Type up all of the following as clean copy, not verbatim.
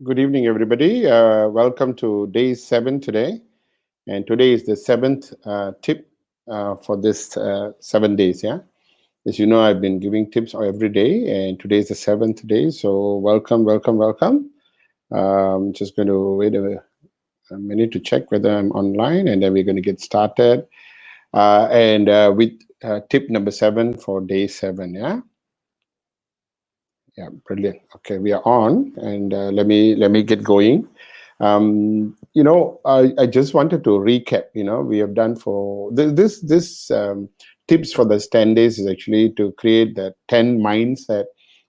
Good evening, everybody. Welcome to day 7 today. And today is the seventh tip for this 7 days. Yeah. As you know, I've been giving tips every day, and today is the seventh day. So, welcome, welcome, welcome. Just going to wait a minute to check whether I'm online, and then we're going to get started. And with tip number 7 for day 7. Yeah. Yeah, brilliant. Okay, we are on, and let me get going. I just wanted to recap. We have done for this tips for this 10 days is actually to create the 10 mindset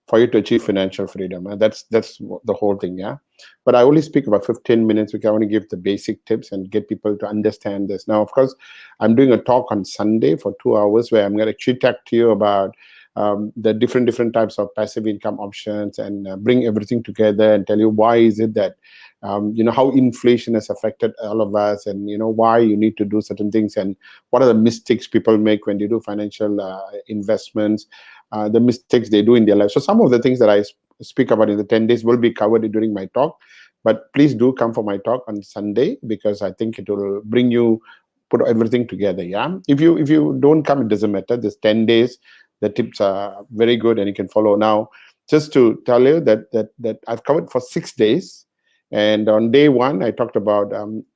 for you to achieve financial freedom. And that's the whole thing. Yeah, but I only speak about 15 minutes because I want to give the basic tips and get people to understand this. Now, of course, I'm doing a talk on Sunday for 2 hours where I'm going to actually talk to you about the different types of passive income options and bring everything together and tell you why is it that how inflation has affected all of us, and why you need to do certain things, and what are the mistakes people make when they do financial investments, the mistakes they do in their life. So some of the things that I speak about in the 10 days will be covered during my talk, but please do come for my talk on Sunday because I think it will bring you put everything together. Yeah, if you don't come, it doesn't matter. This 10 days, the tips are very good and you can follow. Now, just to tell you that I've covered for 6 days, and on day 1 I talked about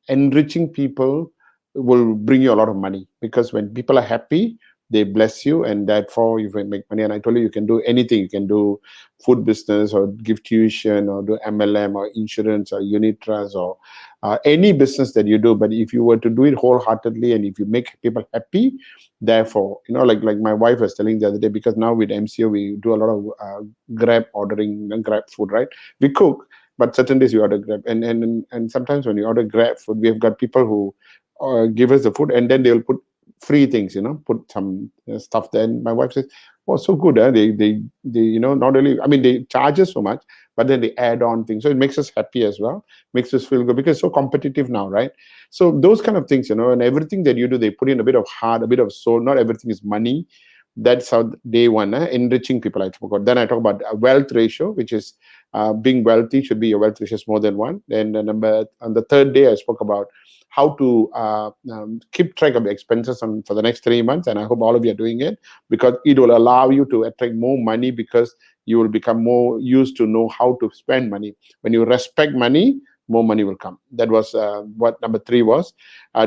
enriching people will bring you a lot of money, because when people are happy, they bless you, and therefore you can make money. And I told you, you can do anything. You can do food business, or give tuition, or do MLM, or insurance, or unit trust, or any business that you do. But if you were to do it wholeheartedly, and if you make people happy, therefore, like my wife was telling the other day, because now with MCO we do a lot of grab ordering and grab food, right? We cook, but certain days we order grab, and sometimes when you order grab food, we have got people who give us the food, and then they'll put free things, put some stuff there. And my wife says, oh, so good, huh? They not only, I mean, they charge us so much, but then they add on things, so it makes us happy as well, makes us feel good, because it's so competitive now, right? So those kind of things, and everything that you do, they put in a bit of heart, a bit of soul. Not everything is money. That's how day 1, enriching people, I spoke about. Then I talk about wealth ratio, which is being wealthy should be your wealth ratio is more than 1. Then on the third day, I spoke about how to keep track of expenses for the next 3 months, and I hope all of you are doing it, because it will allow you to attract more money, because you will become more used to know how to spend money. When you respect money, more money will come. That was what number 3 was.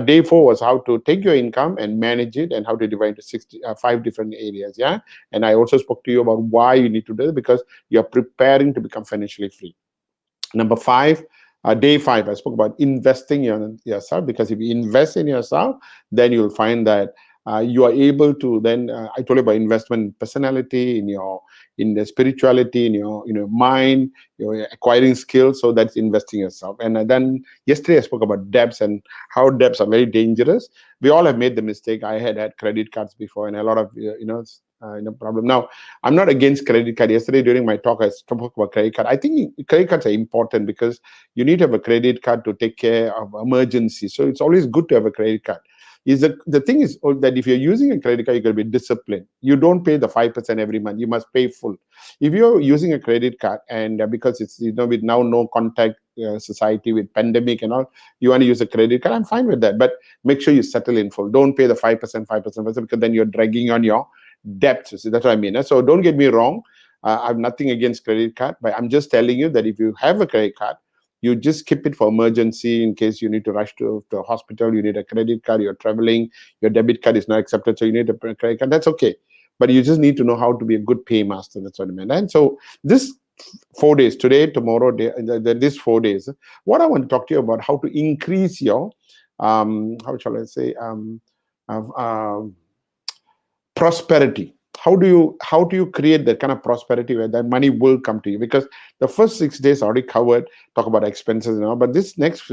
Day 4 was how to take your income and manage it, and how to divide into 5 different areas. Yeah, and I also spoke to you about why you need to do it, because you're preparing to become financially free. Number 5, day 5, I spoke about investing in yourself, because if you invest in yourself, then you'll find that you are able to then. I told you about investment in personality, in the spirituality, in your mind, you're acquiring skills. So that's investing yourself. And then yesterday I spoke about debts and how debts are very dangerous. We all have made the mistake. I had credit cards before, and a lot of problem. Now, I'm not against credit card. Yesterday during my talk, I spoke about credit card. I think credit cards are important, because you need to have a credit card to take care of emergencies. So it's always good to have a credit card. The thing is that if you're using a credit card, you got to be disciplined. You don't pay the 5% every month. You must pay full. If you're using a credit card, and because it's with now no contact society, with pandemic and all, you want to use a credit card, I'm fine with that. But make sure you settle in full. Don't pay the 5%, because then you're dragging on your debts. You see, that's what I mean. So don't get me wrong. I have nothing against credit card, but I'm just telling you that if you have a credit card, you just keep it for emergency, in case you need to rush to a hospital. You need a credit card. You're traveling. Your debit card is not accepted, so you need a credit card. That's okay. But you just need to know how to be a good paymaster. That's what I meant. And so this 4 days, today, tomorrow, this 4 days, what I want to talk to you about, how to increase your, how shall I say, uh, um, prosperity. How do you create that kind of prosperity where that money will come to you? Because the first 6 days already covered, talk about expenses and all, but this next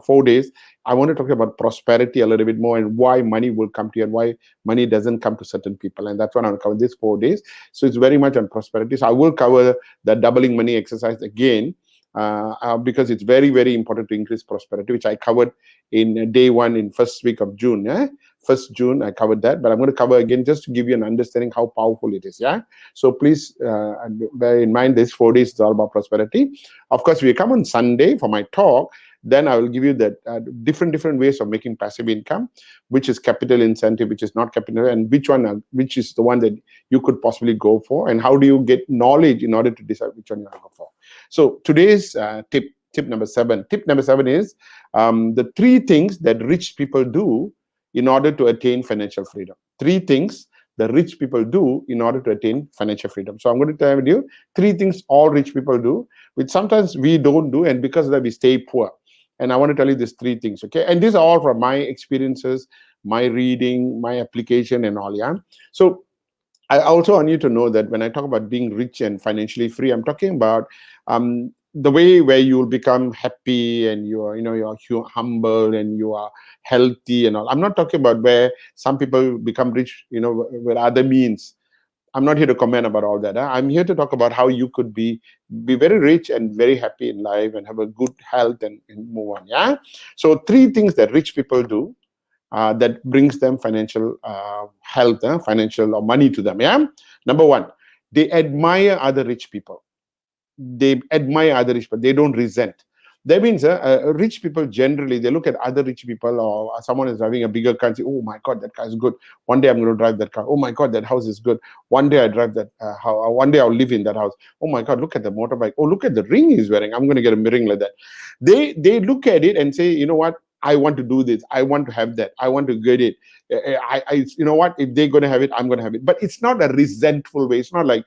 4 days, I want to talk about prosperity a little bit more, and why money will come to you, and why money doesn't come to certain people. And that's what I want to cover this 4 days. So it's very much on prosperity. So I will cover the doubling money exercise again, because it's very, very important to increase prosperity, which I covered in day 1 in first week of June. 1st June. I covered that, but I'm going to cover again just to give you an understanding how powerful it is. Yeah. So please bear in mind this 4 days is all about prosperity. Of course, we come on Sunday for my talk. Then I will give you that different ways of making passive income, which is capital incentive, which is not capital, and which is the one that you could possibly go for, and how do you get knowledge in order to decide which one you want to go for. So today's tip number 7. Tip number 7 is the 3 things that rich people do in order to attain financial freedom. 3 things the rich people do in order to attain financial freedom. So I'm going to tell you 3 things all rich people do, which sometimes we don't do, and because of that we stay poor. And I want to tell you these 3 things, okay? And these are all from my experiences, my reading, my application, and all. Yeah. So I also want you to know that when I talk about being rich and financially free, I'm talking about the way where you will become happy and you are, you're humble and you are healthy and all. I'm not talking about where some people become rich, with other means. I'm not here to comment about all that. I'm here to talk about how you could be very rich and very happy in life and have a good health and move on. Yeah. So 3 things that rich people do that brings them financial health, financial or money to them. Yeah. Number 1, they admire other rich people. They admire other rich people. They don't resent. That means rich people generally, they look at other rich people, or someone is driving a bigger car and say, oh my God, that car is good. One day I'm going to drive that car. Oh my God, that house is good. One day I drive that house. One day I'll live in that house. Oh my God, look at the motorbike. Oh, look at the ring he's wearing. I'm going to get a ring like that. They look at it and say, you know what? I want to do this. I want to have that. I want to get it. You know what? If they're going to have it, I'm going to have it. But it's not a resentful way. It's not like,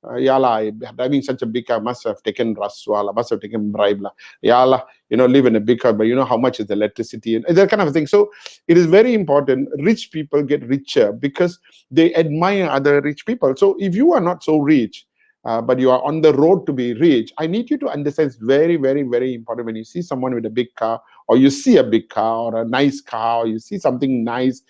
yala, driving such a big car, must have taken raswala, must have taken bribe la. Yala, live in a big car, but you know how much is the electricity and that kind of thing. So it is very important. Rich people get richer because they admire other rich people. So if you are not so rich, but you are on the road to be rich, I need you to understand it's very, very, very important when you see someone with a big car, or you see a big car or a nice car, or you see something nice,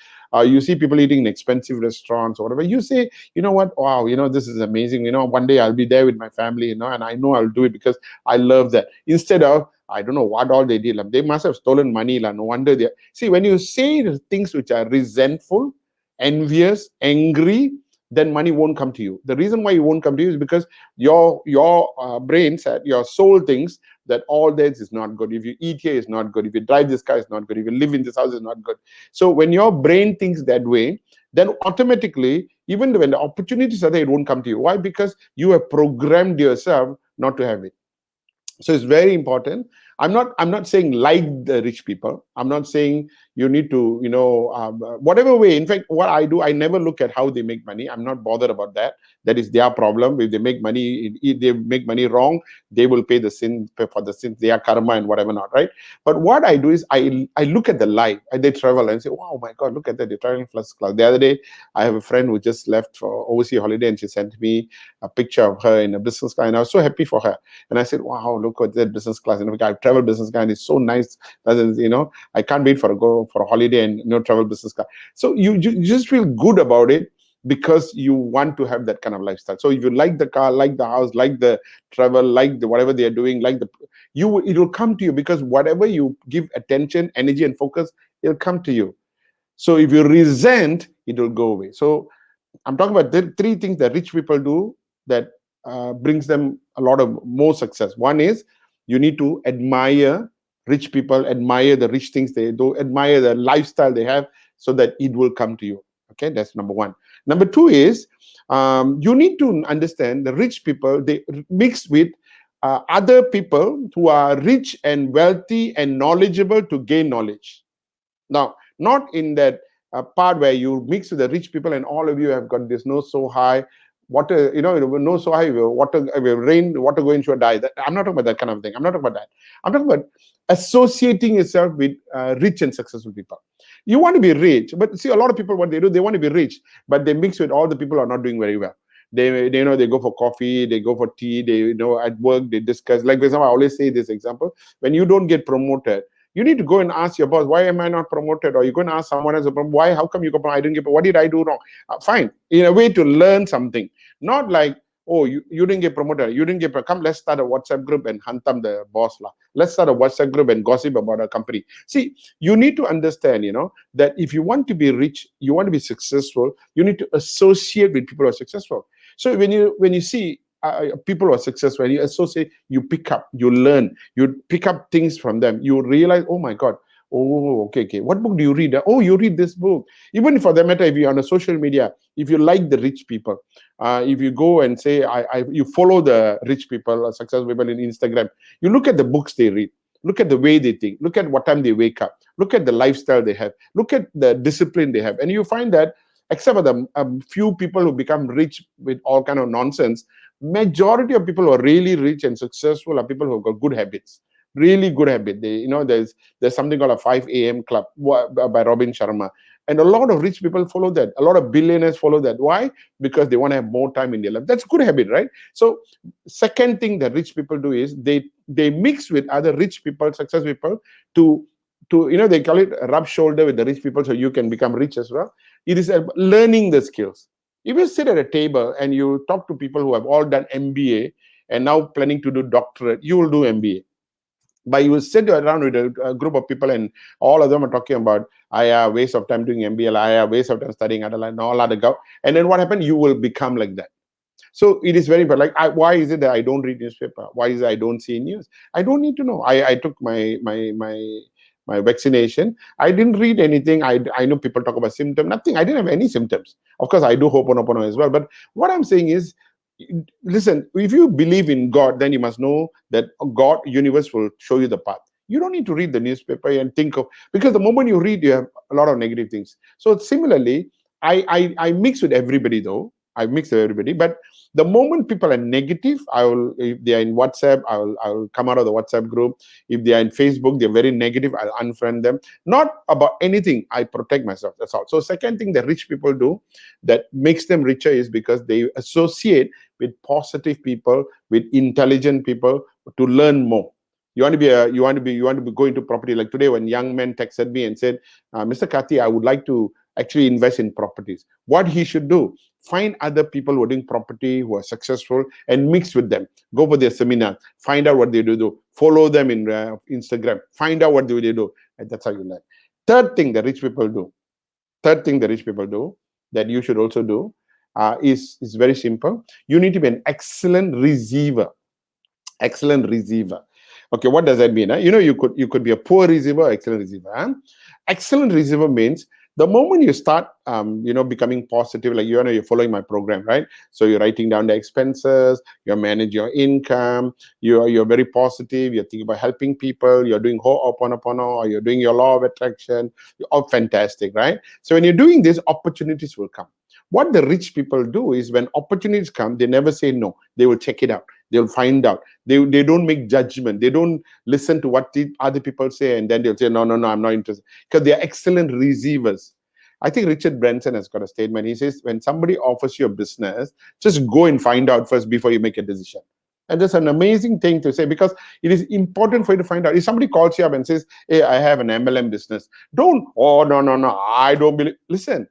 you see people eating in expensive restaurants or whatever, you say, you know what, wow, this is amazing. One day I'll be there with my family, and I know I'll do it because I love that. Instead of, I don't know what all they did. They must have stolen money. No wonder they. See, when you say things which are resentful, envious, angry, then money won't come to you. The reason why it won't come to you is because your brain said, your soul thinks that all this is not good. If you eat here, is not good. If you drive this car, is not good. If you live in this house, is not good. So when your brain thinks that way, then automatically, even when the opportunities are there, it won't come to you. Why? Because you have programmed yourself not to have it. So it's very important. I'm not saying like the rich people. I'm not saying you need to, whatever way. In fact, what I do, I never look at how they make money. I'm not bothered about that. That is their problem. If they make money, if they make money wrong, they will pay for the sins, their karma and whatever not, right? But what I do is I look at the life. They travel and say, wow, my God, look at that. They're traveling first class. The other day, I have a friend who just left for overseas holiday, and she sent me a picture of her in a business class, and I was so happy for her. And I said, wow, look at that business class. I've traveled business class, and it's so nice. I can't wait for a holiday and travel business class. So you just feel good about it because you want to have that kind of lifestyle. So if you like the car, like the house, like the travel, like the whatever they are doing, it will come to you, because whatever you give attention, energy, and focus, it'll come to you. So if you resent, it will go away. So I'm talking about the 3 things that rich people do that brings them a lot of more success. One is you need to admire rich people, admire the rich things they do, admire the lifestyle they have, so that it will come to you. Okay, that's number 1. Number 2 is you need to understand the rich people, they mix with other people who are rich and wealthy and knowledgeable to gain knowledge. Now, not in that part where you mix with the rich people and all of you have got this nose so high, water, nose so high, water, rain, water going to die. I'm not talking about that kind of thing. I'm not talking about that. I'm talking about associating yourself with rich and successful people. You want to be rich, but see, a lot of people, what they do, they want to be rich, but they mix with all the people who are not doing very well. They go for coffee, they go for tea, they at work they discuss. Like, for example, I always say this example: when you don't get promoted, you need to go and ask your boss, why am I not promoted? Or you're going to ask someone else, why? How come you got promoted? I didn't get promoted. What did I do wrong? Fine, in a way to learn something, not like, Oh, you didn't get promoted. You didn't get come. Let's start a WhatsApp group and hunt them the boss lah. Let's start a WhatsApp group and gossip about our company. See, you need to understand, that if you want to be rich, you want to be successful, you need to associate with people who are successful. So when you see people who are successful, you associate, you pick up, you learn, you pick up things from them. You realize, oh my God. Oh, okay. What book do you read? Oh, you read this book. Even for that matter, if you're on a social media, if you like the rich people, if you go and say, you follow the rich people or successful people in Instagram, you look at the books they read, look at the way they think, look at what time they wake up, look at the lifestyle they have, look at the discipline they have, and you find that except for the few people who become rich with all kind of nonsense, majority of people who are really rich and successful are people who have got good habits. Really good habit. There's something called a 5 a.m. club by Robin Sharma. And a lot of rich people follow that. A lot of billionaires follow that. Why? Because they want to have more time in their life. That's good habit, right? So second thing that rich people do is they mix with other rich people, success people, to they call it rub shoulder with the rich people so you can become rich as well. It is learning the skills. If you sit at a table and you talk to people who have all done MBA and now planning to do doctorate, you will do MBA. But you will sit around with a group of people and all of them are talking about, I have waste of time doing MBA, I have waste of time studying Adela, and all other go. And then what happened? You will become like that. So it is very important. Like, why is it that I don't read newspaper? Why is it I don't see news? I don't need to know. I took my vaccination. I didn't read anything. I know people talk about symptoms. Nothing. I didn't have any symptoms. Of course, I do Ho'oponopono as well. But what I'm saying is, listen, if you believe in God, then you must know that God, universe will show you the path. You don't need to read the newspaper and think of, because the moment you read, you have a lot of negative things. So similarly, I mix with everybody though. I mix with everybody, but the moment people are negative, if they are in WhatsApp, I will come out of the WhatsApp group. If they are in Facebook, they're very negative, I'll unfriend them. Not about anything, I protect myself. That's all. So second thing that rich people do that makes them richer is because they associate with positive people, with intelligent people to learn more. You want to be going to property. Like today, when young man texted me and said, Mr. Kati, I would like to actually invest in properties. What he should do, find other people who are doing property, who are successful, and mix with them. Go for their seminar, find out what they do. Follow them in Instagram, find out what they do. And that's how you learn. Third thing that rich people do that you should also do is very simple. You need to be an excellent receiver. Excellent receiver. Okay, what does that mean? You could be a poor receiver or excellent receiver. Excellent receiver means the moment you start becoming positive, like you're following my program, right? So you're writing down the expenses, you're managing your income, you're very positive, you're thinking about helping people, you're doing Ho'oponopono, or you're doing your law of attraction. You're all fantastic, right? So when you're doing this, opportunities will come. What the rich people do is when opportunities come, they never say no. They will check it out. They'll find out. They don't make judgment. They don't listen to what the other people say and then they'll say, no, I'm not interested. Because they are excellent receivers. I think Richard Branson has got a statement. He says, when somebody offers you a business, just go and find out first before you make a decision. And that's an amazing thing to say, because it is important for you to find out. If somebody calls you up and says, hey, I have an MLM business, don't, oh, no, I don't believe. Listen,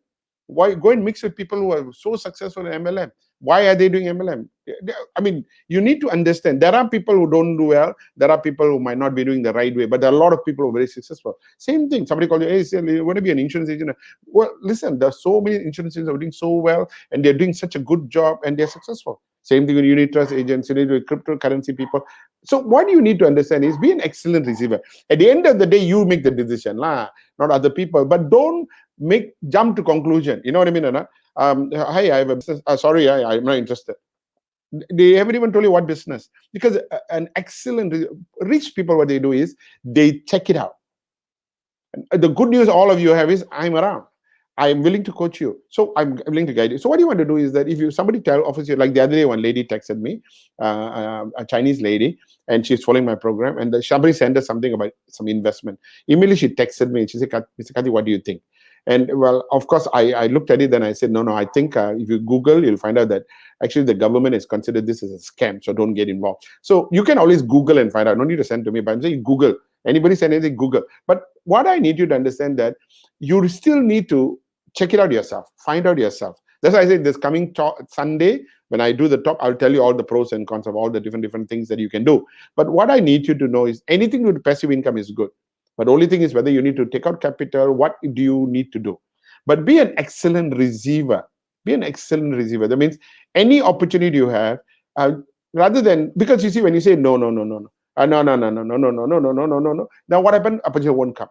why go and mix with people who are so successful in MLM? Why are they doing MLM? I mean, you need to understand there are people who don't do well. There are people who might not be doing the right way, but there are a lot of people who are very successful. Same thing. Somebody calls you, hey, you want to be an insurance agent? Well, listen, there are so many insurance agents who are doing so well and they're doing such a good job and they're successful. Same thing with unit trust agents, you need with cryptocurrency people. So what you need to understand is be an excellent receiver. At the end of the day, you make the decision, not other people. But don't jump to conclusion. You know what I mean, Anna? Hi, I have a business. Sorry, I'm not interested. They haven't even told you what business. Because an excellent, rich people, what they do is they check it out. And the good news all of you have is I'm around. I'm willing to coach you. So I'm willing to guide you. So what you want to do is that if somebody offers you, like the other day, one lady texted me, a Chinese lady, and she's following my program, and somebody sent her something about some investment. Immediately she texted me and she said, Mr. Kati, what do you think? And well, of course, I looked at it and I said, no, I think if you Google, you'll find out that actually the government has considered this as a scam, so don't get involved. So you can always Google and find out. No need to send to me, but I'm saying Google. Anybody send anything, Google. But what I need you to understand that you still need to check it out yourself, find out yourself. That's why I say this coming Sunday, when I do the talk, I'll tell you all the pros and cons of all the different things that you can do. But what I need you to know is anything with passive income is good. But the only thing is whether you need to take out capital, what do you need to do? But be an excellent receiver. Be an excellent receiver. That means any opportunity you have, uh, rather than, because you see, when you say no, no, no, no, no, no, no, no, no, no, no, no, no, no, no, no, no, no. Now what happened? Opportunity won't come.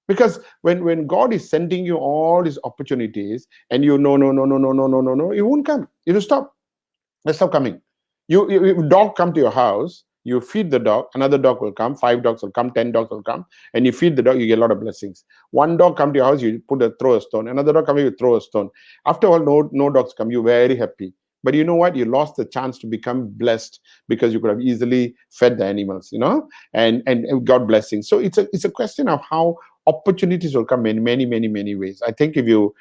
Because when God is sending you all these opportunities and you no, no, no, no, no, no, no, no, no, it won't come. It will stop. Let's stop coming. If dog come to your house, you feed the dog, another dog will come, 5 dogs will come, 10 dogs will come, and you feed the dog, you get a lot of blessings. One dog come to your house, you throw a stone. Another dog come, you throw a stone. After all, no dogs come, you're very happy. But you know what? You lost the chance to become blessed because you could have easily fed the animals, and got blessings. So it's a question of how opportunities will come in many ways. I think if you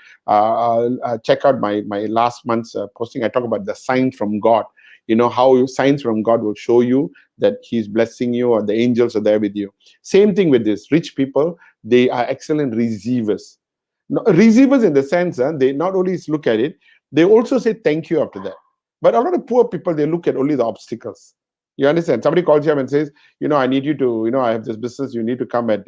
check out my last month's posting, I talk about the signs from God. How signs from God will show you that He's blessing you or the angels are there with you. Same thing with this. Rich people, they are excellent receivers. Receivers in the sense, they not only look at it, they also say thank you after that. But a lot of poor people, they look at only the obstacles. You understand? Somebody calls you up and says, I need you to, I have this business. You need to come at,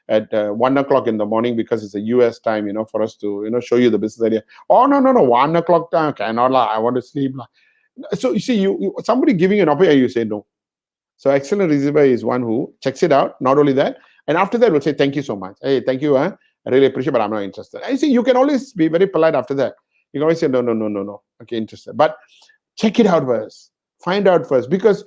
at 1 o'clock in the morning because it's a US time, for us to, show you the business idea. Oh, no, 1 o'clock time. Cannot, I want to sleep. So you see, somebody giving you an opportunity, you say no. So excellent receiver is one who checks it out. Not only that, and after that will say thank you so much. Hey, thank you. I really appreciate, but I'm not interested. I see you can always be very polite after that. You can always say no. Okay, interested. But check it out first. Find out first, because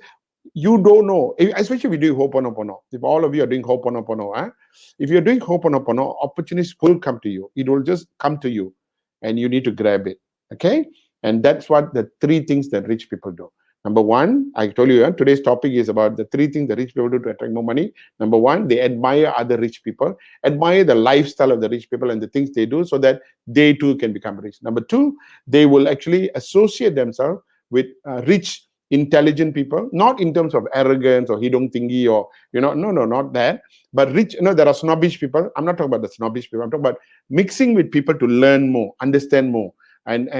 you don't know. Especially if you do Ho'oponopono. If all of you are doing Ho'oponopono, if you're doing Ho'oponopono, opportunities will come to you. It will just come to you, and you need to grab it. Okay, and that's what the 3 things that rich people do. Number 1, I told you, today's topic is about the 3 things that rich people do to attract more money. Number 1, they admire other rich people, admire the lifestyle of the rich people and the things they do so that they too can become rich. Number 2, they will actually associate themselves with rich, intelligent people, not in terms of arrogance or hidung tinggi or, no, not that, but rich, there are snobbish people. I'm not talking about the snobbish people. I'm talking about mixing with people to learn more, understand more. And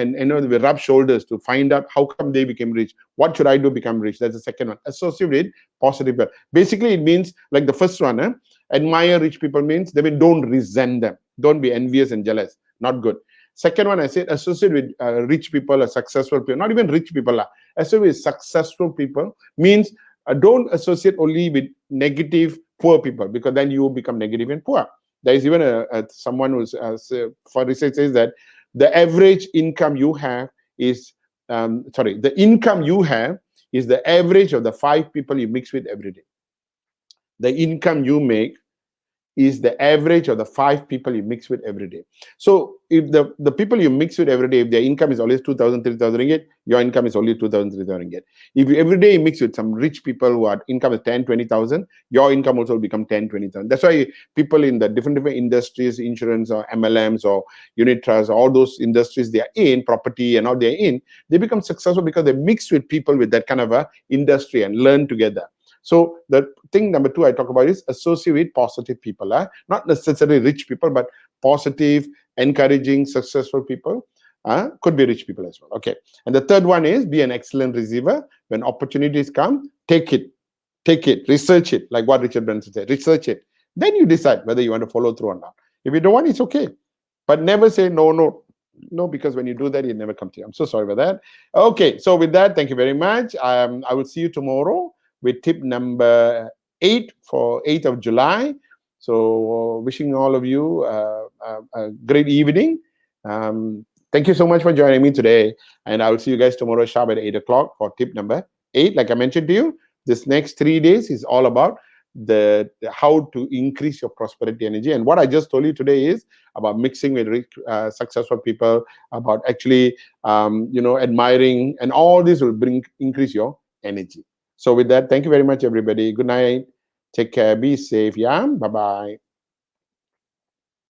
we rub shoulders to find out how come they became rich. What should I do to become rich? That's the second one. Associate with positive people. Basically, it means like the first one, admire rich people means don't resent them. Don't be envious and jealous. Not good. Second one, I said associate with rich people or successful people. Not even rich people. Associate with successful people means don't associate only with negative, poor people, because then you will become negative and poor. There is even someone who's, for research, says that the average income you have is, the income you have is the average of the 5 people you mix with every day. The income you make is the average of the 5 people you mix with every day. So if the people you mix with every day, if their income is always 2,000, 3,000 ringgit, your income is only 2,000, 3,000 ringgit. If you every day you mix with some rich people who are income is 10, 20,000, your income also will become 10, 20,000. That's why people in the different industries, insurance or MLMs or unit trusts, all those industries they are in, property and all they're in, they become successful because they mix with people with that kind of a industry and learn together. So the thing number 2 I talk about is associate with positive people, not necessarily rich people, but positive, encouraging, successful people. Could be rich people as well. Okay. And the third one is be an excellent receiver. When opportunities come, take it, research it, like what Richard Branson said, research it. Then you decide whether you want to follow through or not. If you don't want, it's okay. But never say no, because when you do that, it never comes to you. I'm so sorry for that. Okay. So with that, thank you very much. I will see you tomorrow with tip number 8 for 8th of July. So wishing all of you a great evening. Thank you so much for joining me today. And I will see you guys tomorrow sharp at 8 o'clock for tip number 8. Like I mentioned to you, this next 3 days is all about the how to increase your prosperity energy. And what I just told you today is about mixing with rich, successful people, about actually, admiring, and all this will increase your energy. So with that, thank you very much, everybody. Good night. Take care. Be safe. Yeah. Bye-bye.